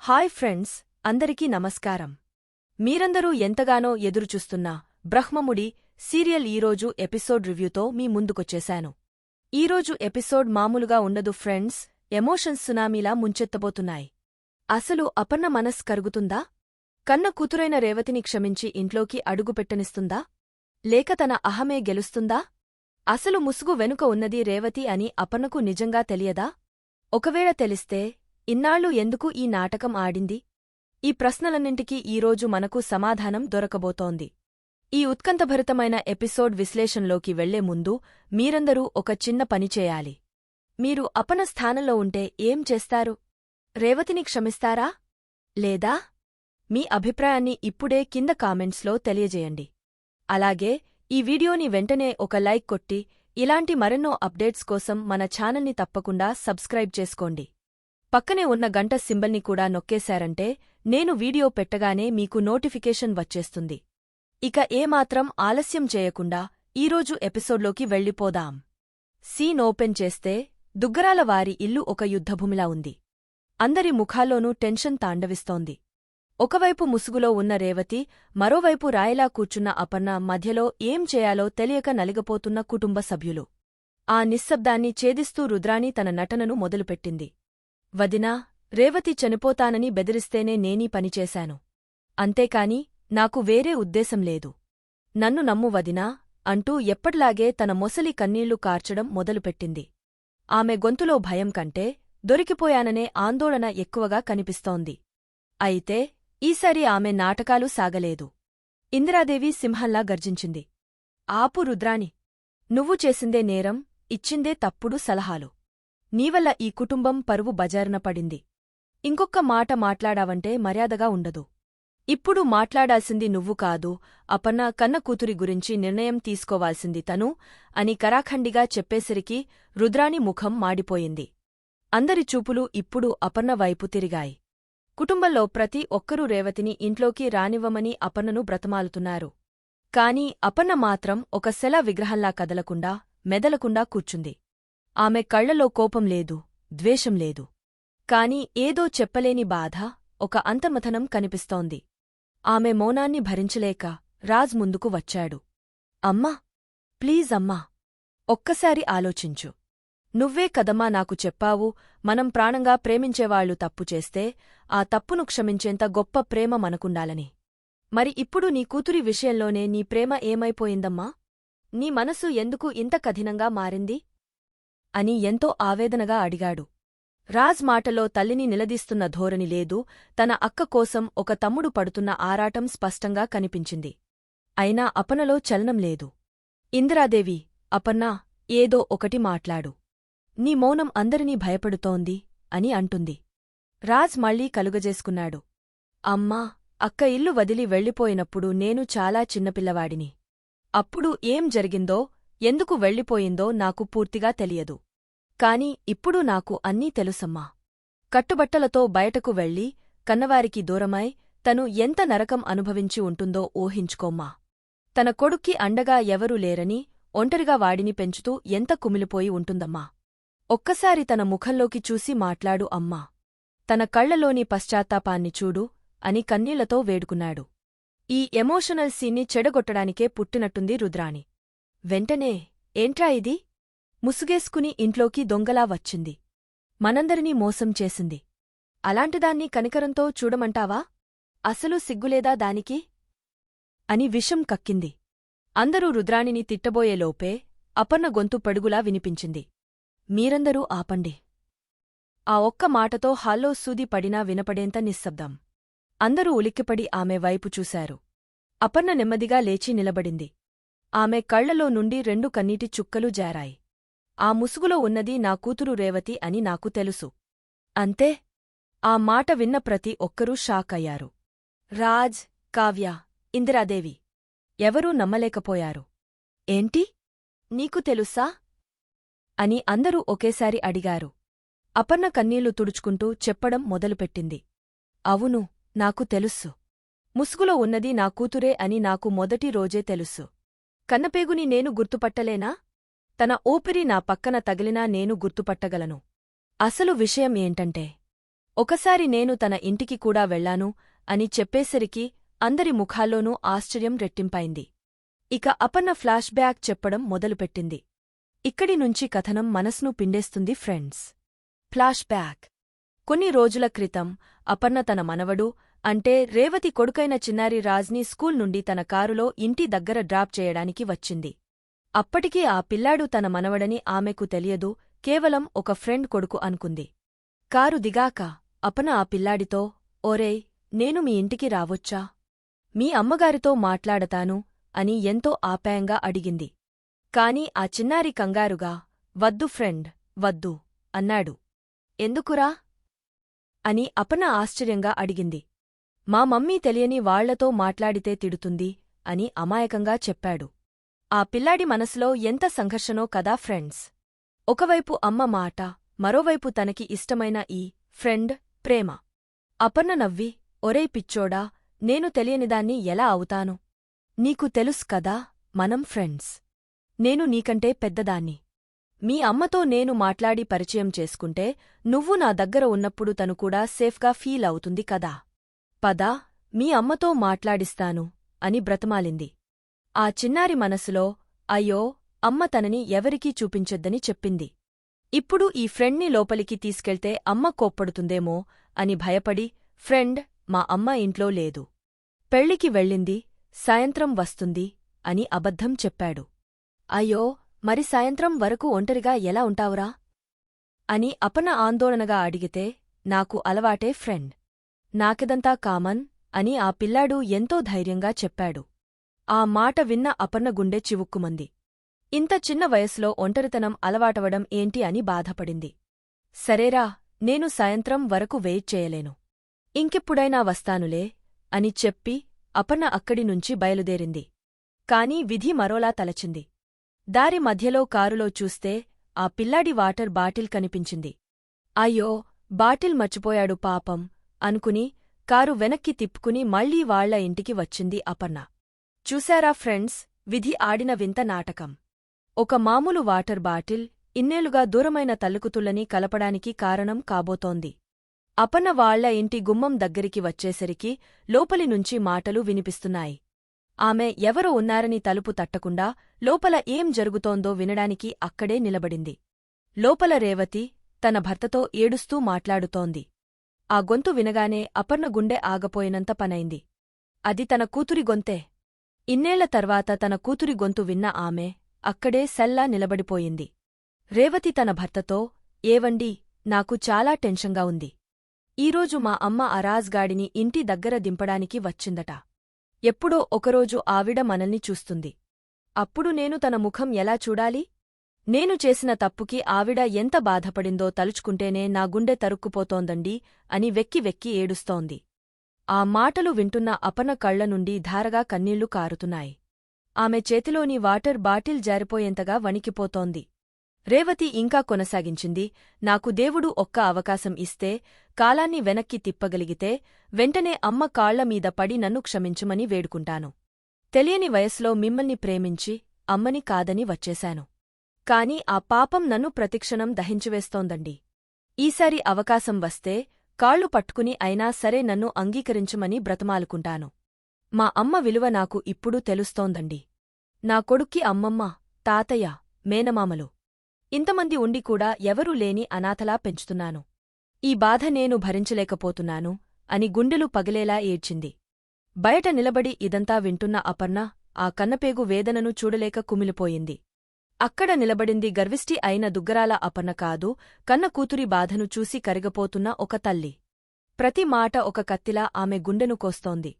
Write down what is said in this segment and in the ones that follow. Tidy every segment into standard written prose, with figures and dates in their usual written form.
Hi friends, అందరికీ నమస్కారం. మీరందరూ ఎంతగానో ఎదురుచూస్తున్న బ్రహ్మముడి సీరియల్ ఈరోజు ఎపిసోడ్ రివ్యూతో మీ ముందుకొచ్చేశాను. ఈరోజు ఎపిసోడ్ మామూలుగా ఉండదు ఫ్రెండ్స్, ఎమోషన్స్ సునామీలా ముంచెత్తబోతున్నాయి. అసలు అపర్ణ మనస్ కరుగుతుందా? కన్న కూతురైన రేవతిని క్షమించి ఇంట్లోకి అడుగుపెట్టనిస్తుందా? లేక తన అహమే గెలుస్తుందా? అసలు ముసుగు వెనుక ఉన్నది రేవతి అని అపర్ణకు నిజంగా తెలియదా? ఒకవేళ తెలిస్తే ఇన్నాళ్ళు ఎందుకు ఈ నాటకం ఆడింది? ఈ ప్రశ్నలన్నింటికీ ఈరోజు మనకు సమాధానం దొరకబోతోంది. ఈ ఉత్కంఠభరితమైన ఎపిసోడ్ విశ్లేషణలోకి వెళ్లే ముందు మీరందరూ ఒక చిన్న పని చేయాలి. మీరు అపర్ణ స్థానంలో ఉంటే ఏం చేస్తారు? రేవతిని క్షమిస్తారా? లేదా? మీ అభిప్రాయాన్ని ఇప్పుడే కింద కామెంట్స్లో తెలియజేయండి. అలాగే ఈ వీడియోని వెంటనే ఒక లైక్ కొట్టి ఇలాంటి మరెన్నో అప్డేట్స్ కోసం మన ఛానల్ని తప్పకుండా సబ్స్క్రైబ్ చేసుకోండి. పక్కనే ఉన్న గంట సింబల్ని కూడా నొక్కేశారంటే నేను వీడియో పెట్టగానే మీకు నోటిఫికేషన్ వచ్చేస్తుంది. ఇక ఏమాత్రం ఆలస్యం చేయకుండా ఈరోజు ఎపిసోడ్లోకి వెళ్ళిపోదాం. సీన్ ఓపెన్ చేస్తే దుగ్గరాల వారి ఇల్లు ఒక యుద్ధభూమిలా ఉంది. అందరి ముఖాల్లోనూ టెన్షన్ తాండవిస్తోంది. ఒకవైపు ముసుగులో ఉన్న రేవతి, మరోవైపు రాయిలా కూర్చున్న అపర్ణ, మధ్యలో ఏం చేయాలో తెలియక నలిగపోతున్న కుటుంబ సభ్యులు. ఆ నిశ్శబ్దాన్ని ఛేదిస్తూ రుద్రాణి తన నటనను మొదలుపెట్టింది. వదినా, రేవతి చనిపోతానని బెదిరిస్తేనే నేనీ పనిచేశాను. అంతేకాని నాకు వేరే ఉద్దేశం లేదు. నన్ను నమ్ము వదినా అంటూ ఎప్పట్లాగే తన మొసలి కన్నీళ్లు కార్చడం మొదలుపెట్టింది. ఆమె గొంతులో భయం కంటే దొరికిపోయాననే ఆందోళన ఎక్కువగా కనిపిస్తోంది. అయితే ఈసారి ఆమె నాటకాలు సాగలేదు. ఇందిరాదేవి సింహంలా గర్జించింది. ఆపు రుద్రాణి, నువ్వు చేసిందే నేరం, ఇచ్చిందే తప్పుడు సలహాలు. నీవల్ల ఈ కుటుంబం పరువు బజారున పడింది. ఇంకొక్క మాట మాట్లాడావంటే మర్యాదగా ఉండదు. ఇప్పుడు మాట్లాడాల్సింది నువ్వు కాదు, అపర్ణ కన్న కూతురి గురించి నిర్ణయం తీసుకోవాల్సింది తను అని కరాఖండిగా చెప్పేసరికి రుద్రాణి ముఖం మాడిపోయింది. అందరి చూపులు ఇప్పుడు అపర్ణ వైపు తిరిగాయి. కుటుంబంలో ప్రతి ఒక్కరూ రేవతిని ఇంట్లోకి రానివ్వమని అపర్ణను బ్రతమాలుతున్నారు. కాని అపర్ణ మాత్రం ఒక శిలా విగ్రహంలా కదలకుండా, మెదలకుండా కూర్చుంది. ఆమె కళ్లలో కోపం లేదు, ద్వేషం లేదు. కాని ఏదో చెప్పలేని బాధ, ఒక అంతర్మథనం కనిపిస్తోంది. ఆమె మౌనాన్ని భరించలేక రాజ్ ముందుకు వచ్చాడు. అమ్మా, ప్లీజ్ అమ్మా, ఒక్కసారి ఆలోచించు. నువ్వే కదమ్మా నాకు చెప్పావు, మనం ప్రాణంగా ప్రేమించేవాళ్లు తప్పు చేస్తే ఆ తప్పును క్షమించేంత గొప్ప ప్రేమ మనకుండాలని. మరి ఇప్పుడు నీ కూతురి విషయంలోనే నీ ప్రేమ ఏమైపోయిందమ్మా? నీ మనసు ఎందుకు ఇంత కఠినంగా మారింది? అని ఎంతో ఆవేదనగా అడిగాడు. రాజ్ మాటలో తల్లిని నిలదీస్తున్న ధోరణి లేదు, తన అక్క కోసం ఒక తమ్ముడు పడుతున్న ఆరాటం స్పష్టంగా కనిపించింది. అయినా అపర్ణలో చలనం లేదు. ఇందిరాదేవి, అపర్ణా, ఏదో ఒకటి మాట్లాడు. నీ మౌనం అందరినీ భయపడుతోంది అని అంటుంది. రాజ్ మళ్లీ కలుగజేసుకున్నాడు. అమ్మా, అక్క ఇల్లు వదిలి వెళ్ళిపోయినప్పుడు నేను చాలా చిన్నపిల్లవాడిని. అప్పుడు ఏం జరిగిందో, ఎందుకు వెళ్ళిపోయిందో నాకు పూర్తిగా తెలియదు. కాని ఇప్పుడు నాకు అన్నీ తెలుసమ్మా. కట్టుబట్టలతో బయటకు వెళ్ళి కన్నవారికి దూరమై తను ఎంత నరకం అనుభవించి ఉంటుందో ఊహించుకోమ్మా. తన కొడుక్కి అండగా ఎవరూ లేరని ఒంటరిగా వాడిని పెంచుతూ ఎంత కుమిలిపోయి ఉంటుందమ్మా. ఒక్కసారి తన ముఖంలోకి చూసి మాట్లాడు అమ్మా. తన కళ్లలోని పశ్చాత్తాపాన్ని చూడు అని కన్నీళ్లతో వేడుకున్నాడు. ఈ ఎమోషనల్ సీన్ని చెడగొట్టడానికే పుట్టినట్టుంది రుద్రాణి. వెంటనే ఏంట్రా ఇది? ముసుగేసుకుని ఇంట్లోకి దొంగలా వచ్చింది. మనందరినీ మోసం చేసింది. అలాంటిదాన్ని కనికరంతో చూడమంటావా? అసలు సిగ్గులేదా దానికి? అని విషం కక్కింది. అందరూ రుద్రాణిని తిట్టబోయేలోపే అపర్ణ గొంతు పడుగులా వినిపించింది. మీరందరూ ఆపండి. ఆ ఒక్క మాటతో హాల్లో సూది పడినా వినపడేంత నిశ్శబ్దం. అందరూ ఉలిక్కిపడి ఆమె వైపు చూశారు. అపర్ణ నెమ్మదిగా లేచి నిలబడింది. ఆమె కళ్లలో నుండి 2 కన్నీటి చుక్కలు జారాయి. ఆ ముసుగులో ఉన్నది నా కూతురు రేవతి అని నాకు తెలుసు. అంతే? ఆ మాట విన్న ప్రతి ఒక్కరూ షాక్ అయ్యారు. రాజ్, కావ్య, ఇందిరాదేవి ఎవరూ నమ్మలేకపోయారు. ఏంటి? నీకు తెలుసా? అని అందరూ ఒకేసారి అడిగారు. అపర్ణ కన్నీళ్లు తుడుచుకుంటూ చెప్పడం మొదలుపెట్టింది. అవును, నాకు తెలుసు. ముసుగులో ఉన్నది నా కూతురే అని నాకు మొదటి రోజే తెలుసు. కన్నపేగుని నేను గుర్తుపట్టలేనా? తన ఊపిరి నా పక్కన తగిలినా నేను గుర్తుపట్టగలను. అసలు విషయం ఏంటంటే ఒకసారి నేను తన ఇంటికి కూడా వెళ్లాను అని చెప్పేసరికి అందరి ముఖాల్లోనూ ఆశ్చర్యం రెట్టింపైంది. ఇక అపర్ణ ఫ్లాష్ బ్యాక్ చెప్పడం మొదలుపెట్టింది. ఇక్కడి నుంచి కథనం మనసును పిండేస్తుంది ఫ్రెండ్స్. Flash back. కొన్ని రోజుల క్రితం అపర్ణ తన మనవడు అంటే రేవతి కొడుకైన చిన్నారి రాజ్ని స్కూల్ నుండి తన కారులో ఇంటి దగ్గర డ్రాప్ చేయడానికి వచ్చింది. అప్పటికీ ఆ పిల్లాడు తన మనవడని ఆమెకు తెలియదు, కేవలం ఒక ఫ్రెండ్ కొడుకు అనుకుంది. కారు దిగాక అపర్ణ ఆ పిల్లాడితో, ఓరేయ్, నేను మీ ఇంటికి రావొచ్చా? మీ అమ్మగారితో మాట్లాడతాను అని ఎంతో ఆప్యాయంగా అడిగింది. కాని ఆ చిన్నారి కంగారుగా, వద్దు ఫ్రెండ్, వద్దు అన్నాడు. ఎందుకురా? అని అపర్ణ ఆశ్చర్యంగా అడిగింది. మా మమ్మీ తెలియని వాళ్లతో మాట్లాడితే తిడుతుంది అని అమాయకంగా చెప్పాడు. ఆ పిల్లాడి మనసులో ఎంత సంఘర్షణో కదా ఫ్రెండ్స్. ఒకవైపు అమ్మ మాట, మరోవైపు తనకి ఇష్టమైన ఈ ఫ్రెండ్ ప్రేమ. అపర్ణ నవ్వి, ఒరేయ్ పిచ్చోడా, నేను తెలియనిదాన్ని ఎలా అవుతాను? నీకు తెలుసు కదా, మనం ఫ్రెండ్స్. నేను నీకంటే పెద్దదాన్ని. మీ అమ్మతో నేను మాట్లాడి పరిచయం చేసుకుంటే నువ్వు నా దగ్గర ఉన్నప్పుడు తను కూడా సేఫ్గా ఫీల్ అవుతుంది కదా. పదా, మీ అమ్మతో మాట్లాడిస్తాను అని బ్రతమాలింది. ఆ చిన్నారి మనసులో, అయ్యో, అమ్మ తనని ఎవరికీ చూపించొద్దని చెప్పింది. ఇప్పుడు ఈ ఫ్రెండ్ని లోపలికి తీసుకెళ్తే అమ్మ కోప్పడుతుందేమో అని భయపడి, ఫ్రెండ్, మా అమ్మ ఇంట్లో లేదు. పెళ్లికి వెళ్ళింది, సాయంత్రం వస్తుంది అని అబద్ధం చెప్పాడు. అయ్యో, మరి సాయంత్రం వరకు ఒంటరిగా ఎలా ఉంటావురా? అని అపర్ణ ఆందోళనగా అడిగితే, నాకు అలవాటే ఫ్రెండ్. నాకిదంతా కామన్ అని ఆ పిల్లాడు ఎంతో ధైర్యంగా చెప్పాడు. ఆ మాట విన్న అపర్ణ గుండె చివుక్కుమంది. ఇంత చిన్న వయసులో ఒంటరితనం అలవాటవడం ఏంటి అని బాధపడింది. సరేరా, నేను సాయంత్రం వరకు వెయిట్ చేయలేను. ఇంకెప్పుడైనా వస్తానులే అని చెప్పి అపర్ణ అక్కడి నుంచి బయలుదేరింది. కాని విధి మరోలా తలచింది. దారి మధ్యలో కారులో చూస్తే ఆ పిల్లాడి వాటర్ బాటిల్ కనిపించింది. అయ్యో, బాటిల్ మర్చిపోయాడు పాపం అనుకుని కారు వెనక్కి తిప్పుకుని మళ్లీ వాళ్ల ఇంటికి వచ్చింది అపర్ణ. చూశారా ఫ్రెండ్స్, విధి ఆడిన వింత నాటకం. ఒక మామూలు వాటర్ బాటిల్ ఇన్నేళ్లుగా దూరమైన తల్లుకుతుళ్ళని కలపడానికి కారణం కాబోతోంది. అపర్ణ వాళ్ల ఇంటి గుమ్మం దగ్గరికి వచ్చేసరికి లోపలి నుంచి మాటలు వినిపిస్తున్నాయి. ఆమె ఎవరో ఉన్నారని తలుపు తట్టకుండా లోపల ఏం జరుగుతోందో వినడానికి అక్కడే నిలబడింది. లోపల రేవతి తన భర్తతో ఏడుస్తూ మాట్లాడుతోంది. ఆ గొంతు వినగానే అపర్ణ గుండె ఆగపోయినంత పనైంది. అది తన కూతురి గొంతే. ఇన్నేళ్ల తర్వాత తన కూతురి గొంతు విన్న ఆమె అక్కడే సల్లా నిలబడిపోయింది. రేవతి తన భర్తతో, ఏవండీ, నాకు చాలా టెన్షన్గా ఉంది. ఈరోజు మా అమ్మ అరాజ్గాడిని ఇంటి దగ్గర దింపడానికి వచ్చిందట. ఎప్పుడో ఒకరోజు ఆవిడ మనల్ని చూస్తుంది. అప్పుడు నేను తన ముఖం ఎలా చూడాలి? నేను చేసిన తప్పుకి ఆవిడ ఎంత బాధపడిందో తలుచుకుంటేనే నా గుండె తరుక్కుపోతోందండీ అని వెక్కి వెక్కి ఏడుస్తోంది. ఆ మాటలు వింటున్న అపర్ణ కళ్ల నుండి ధారగా కన్నీళ్లు కారుతున్నాయి. ఆమె చేతిలోని వాటర్ బాటిల్ జారిపోయేంతగా వణికిపోతోంది. రేవతి ఇంకా కొనసాగించింది, నాకు దేవుడు ఒక్క అవకాశం ఇస్తే, కాలాన్ని వెనక్కి తిప్పగలిగితే వెంటనే అమ్మ కాళ్లమీద పడి నన్ను క్షమించమని వేడుకుంటాను. తెలియని వయసులో మిమ్మల్ని ప్రేమించి అమ్మని కాదని వచ్చేశాను. కాని ఆ పాపం నన్ను ప్రతిక్షణం దహించివేస్తోందండి. ఈసారి అవకాశం వస్తే కాళ్లు పట్టుకుని అయినా సరే నన్ను అంగీకరించమని బ్రతమాలుకుంటాను. మా అమ్మ విలువ నాకు ఇప్పుడు తెలుస్తోందండి. నా కొడుక్కి అమ్మమ్మ, తాతయ్య, మేనమామలు ఇంతమంది ఉండి కూడా ఎవరూ లేని అనాథలా పెంచుతున్నాను. ఈ బాధ నేను భరించలేకపోతున్నాను అని గుండెలు పగిలేలా ఏడ్చింది. బయట నిలబడి ఇదంతా వింటున్న అపర్ణ ఆ కన్నపేగు వేదనను చూడలేక కుమిలిపోయింది. అక్కడ నిలబడింది గర్విష్టి అయిన దుగ్గరాల అపర్ణ కాదు, కన్న కూతురి బాధను చూసి కరిగపోతున్న ఒక తల్లి. ప్రతి మాట ఒక కత్తిలా ఆమె గుండెను కోస్తోంది.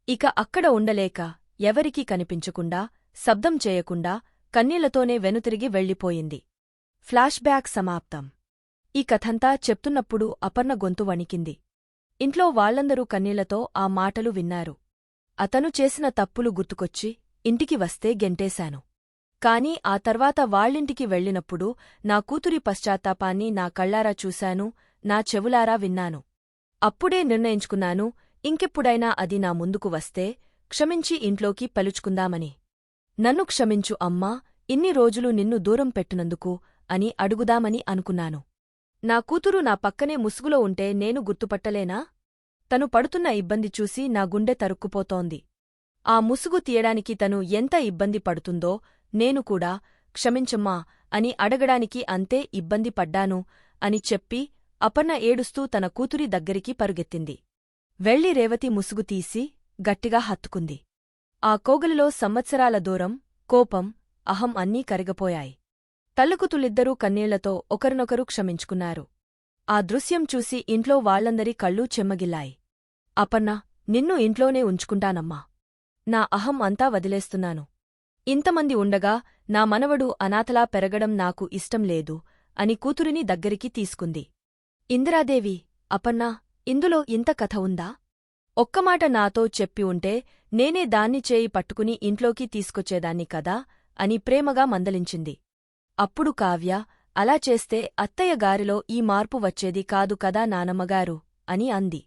ఇక అక్కడ ఉండలేక ఎవరికీ కనిపించకుండా, శబ్దం చేయకుండా కన్నీళ్లతోనే వెనుతిరిగి వెళ్ళిపోయింది. ఫ్లాష్ బ్యాక్ సమాప్తం. ఈ కథంతా చెప్తున్నప్పుడు అపర్ణ గొంతు వణికింది. ఇంట్లో వాళ్లందరూ కన్నీళ్లతో ఆ మాటలు విన్నారు. అతను చేసిన తప్పులు గుర్తుకొచ్చి ఇంటికి వస్తే గెంటేశాను. కాని ఆ తర్వాత వాళ్ళింటికి వెళ్ళినప్పుడు నా కూతురి పశ్చాత్తాపాన్ని నా కళ్ళారా చూశాను, నా చెవులారా విన్నాను. అప్పుడే నిర్ణయించుకున్నాను, ఇంకెప్పుడైనా అది నా ముందుకు వస్తే క్షమించి ఇంట్లోకి పలుచుకుందామని. నన్ను క్షమించు అమ్మా, ఇన్ని రోజులు నిన్ను దూరం పెట్టినందుకు అని అడుగుదామని అనుకున్నాను. నా కూతురు నా పక్కనే ముసుగులో ఉంటే నేను గుర్తుపట్టలేనా? తను పడుతున్న ఇబ్బంది చూసి నా గుండె తరుక్కుపోతోంది. ఆ ముసుగు తీయడానికి తను ఎంత ఇబ్బంది పడుతుందో నేను కూడా క్షమించమ్మా అని అడగడానికి అంతే ఇబ్బంది పడ్డాను అని చెప్పి అపర్ణ ఏడుస్తూ తన కూతురి దగ్గరికి పరుగెత్తింది. వెళ్ళి రేవతి ముసుగు తీసి గట్టిగా హత్తుకుంది. ఆ కోగలిలో సంవత్సరాల దూరం, కోపం, అహం అన్నీ కరిగపోయాయి. తల్లుకుతులిద్దరూ కన్నీళ్లతో ఒకరినొకరు క్షమించుకున్నారు. ఆ దృశ్యం చూసి ఇంట్లో వాళ్లందరి కళ్ళూ చెమ్మగిల్లాయి. అపర్ణ, నిన్ను ఇంట్లోనే ఉంచుకుంటానమ్మా. నా అహం అంతా వదిలేస్తున్నాను. ఇంతమంది ఉండగా నా మనవడు అనాథలా పెరగడం నాకు ఇష్టం లేదు అని కూతురిని దగ్గరికి తీసుకుంది. ఇందిరాదేవి, అపర్ణ, ఇందులో ఇంత కథ ఉందా? ఒక్కమాట నాతో చెప్పి ఉంటే నేనే దాన్ని చేయి పట్టుకుని ఇంట్లోకి తీసుకొచ్చేదాన్ని కదా అని ప్రేమగా మందలించింది. అప్పుడు కావ్య, అలా చేస్తే అత్తయ్యగారిలో ఈ మార్పు వచ్చేది కాదు కదా నానమ్మగారు అని అంది.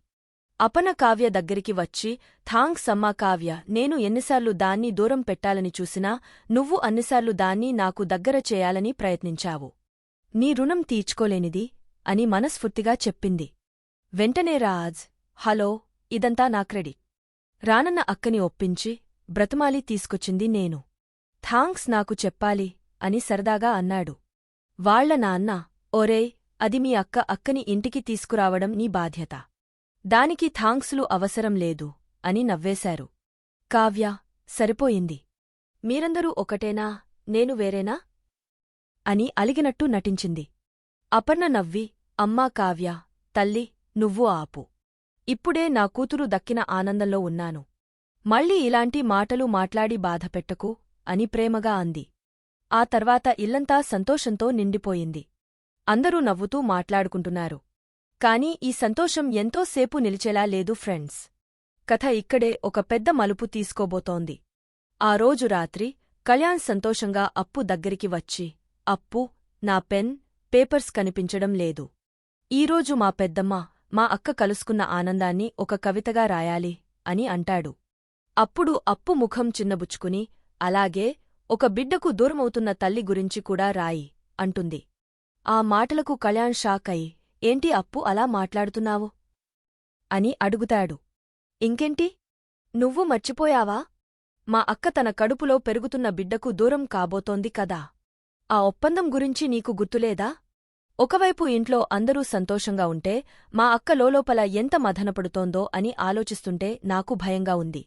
అపర్ణ కావ్య దగ్గరికి వచ్చి, థాంక్స్ అమ్మా కావ్య, నేను ఎన్నిసార్లు దాన్ని దూరం పెట్టాలని చూసినా నువ్వు అన్నిసార్లు దాన్ని నాకు దగ్గర చేయాలని ప్రయత్నించావు. నీ రుణం తీర్చుకోలేనిది అని మనస్ఫూర్తిగా చెప్పింది. వెంటనే రాజ్, హలో, ఇదంతా నా క్రెడిట్. రానన్న అక్కని ఒప్పించి బ్రతమాలి తీసుకొచ్చింది నేను. థాంక్స్ నాకు చెప్పాలి అని సరదాగా అన్నాడు. వాళ్ల నాన్న, ఒరేయ్, అది మీ అక్కని ఇంటికి తీసుకురావడం నీ బాధ్యత. దానికి థాంక్స్లు అవసరం లేదు అని నవ్వేశారు. కావ్య, సరిపోయింది. మీరందరూ ఒకటేనా, నేను వేరేనా అని అలిగినట్టు నటించింది. అపర్ణ నవ్వి, అమ్మా కావ్య, తల్లి, నువ్వు ఆపు. ఇప్పుడే నా కూతురు దక్కిన ఆనందంలో ఉన్నాను. మళ్ళీ ఇలాంటి మాటలు మాట్లాడి బాధపెట్టకు అని ప్రేమగా అంది. ఆ తర్వాత ఇల్లంతా సంతోషంతో నిండిపోయింది. అందరూ నవ్వుతూ మాట్లాడుకుంటున్నారు. కాని ఈ సంతోషం ఎంతోసేపు నిలిచేలా లేదు ఫ్రెండ్స్. కథ ఇక్కడే ఒక పెద్ద మలుపు తీసుకోబోతోంది. ఆ రోజు రాత్రి కళ్యాణ్ సంతోషంగా అప్పు దగ్గరికి వచ్చి, అప్పు, నా పెన్, పేపర్స్ కనిపించడం లేదు. ఈరోజు మా పెద్దమ్మ, మా అక్క కలుసుకున్న ఆనందాన్ని ఒక కవితగా రాయాలి అని అంటాడు. అప్పుడు అప్పు ముఖం చిన్నబుచ్చుకుని, అలాగే, ఒక బిడ్డకు దూరమవుతున్న తల్లి గురించి కూడా రాయి అంటుంది. ఆ మాటలకు కళ్యాణ్ షాక్ అయి, ఏంటి అప్పు అలా మాట్లాడుతున్నావు అని అడుగుతాడు. ఇంకేంటి, నువ్వు మర్చిపోయావా? మా అక్క తన కడుపులో పెరుగుతున్న బిడ్డకు దూరం కాబోతోంది కదా. ఆ ఒప్పందం గురించి నీకు గుర్తులేదా? ఒకవైపు ఇంట్లో అందరూ సంతోషంగా ఉంటే మా అక్క లోలోపల ఎంత మథనపడుతోందో అని ఆలోచిస్తుంటే నాకు భయంగా ఉంది.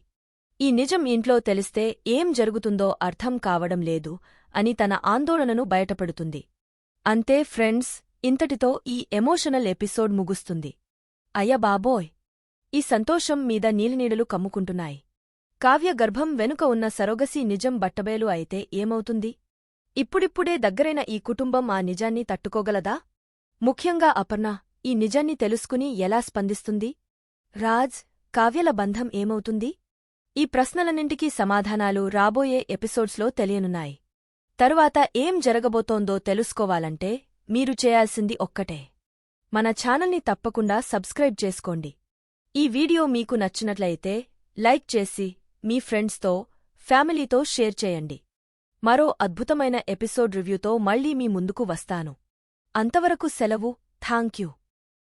ఈ నిజం ఇంట్లో తెలిస్తే ఏం జరుగుతుందో అర్థం కావడం లేదు అని తన ఆందోళనను బయటపెడుతుంది. అంతే ఫ్రెండ్స్, ఇంతటితో ఈ ఎమోషనల్ ఎపిసోడ్ ముగుస్తుంది. అయ్య బాబోయ్! ఈ సంతోషం మీద నీలినీడలు కమ్ముకుంటున్నాయి. కావ్య గర్భం వెనుక ఉన్న సరోగసి నిజం బట్టబయలు అయితే ఏమవుతుంది? ఇప్పుడిప్పుడే దగ్గరైన ఈ కుటుంబం ఆ నిజాన్ని తట్టుకోగలదా? ముఖ్యంగా అపర్ణ ఈ నిజాన్ని తెలుసుకుని ఎలా స్పందిస్తుంది? రాజ్, కావ్యల బంధం ఏమవుతుంది? ఈ ప్రశ్నలన్నింటికీ సమాధానాలు రాబోయే ఎపిసోడ్స్లో తెలియనున్నాయి. తరువాత ఏం జరగబోతోందో తెలుసుకోవాలంటే మీరు చేయాల్సింది ఒక్కటే, మన ఛానల్ని తప్పకుండా సబ్స్క్రైబ్ చేసుకోండి. ఈ వీడియో మీకు నచ్చినట్లయితే లైక్ చేసి మీ ఫ్రెండ్స్తో, ఫ్యామిలీతో షేర్ చేయండి. మరో అద్భుతమైన ఎపిసోడ్ రివ్యూతో మళ్లీ మీ ముందుకు వస్తాను. అంతవరకు సెలవు. థాంక్యూ.